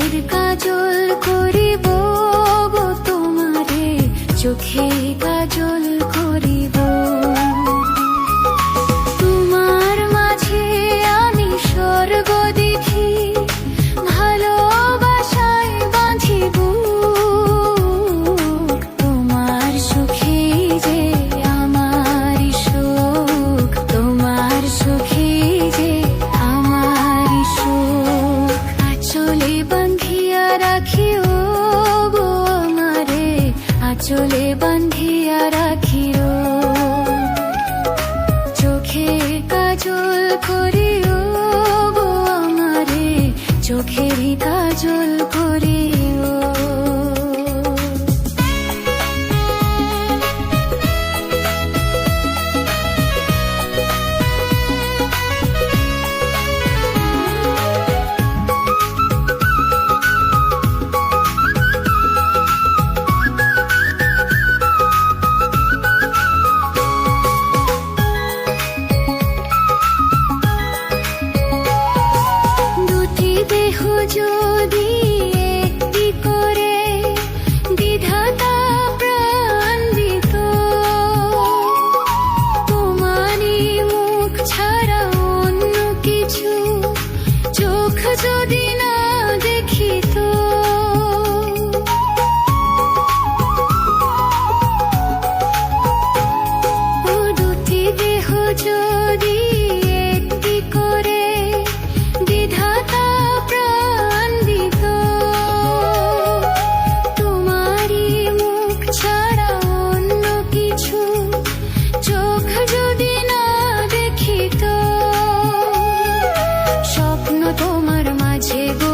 কাজল করিব গো তোমারে, চোখে কাজল করিব। তোমার মাঝে আমি স্বর্গ দেখি, ভালোবাসায় বাঁধিব। তোমার সুখে যে আমার সুখ, তোমার সুখে যে আমার সুখ। আঁচলে বাঁধিয়া রাখিও গো আমারে, আঁচলে বাঁধিয়া রাখিও। চোখে কাজল করিও গো আমারে, চোখের কাজল করিও। দেহ যদি একটি করে বিধাতা প্রাণ দিত, তোমারই মুখ ছাড়া অন্য কিছু চোখ যদি না দেখিত। ও দুটি দেহ যদি একটি করে বিধাতা প্রাণ দিত, তোমারই মুখ ছাড়া অন্য কিছু চোখ যদি না দেখিত। স্বপ্ন তোমার মাঝে গো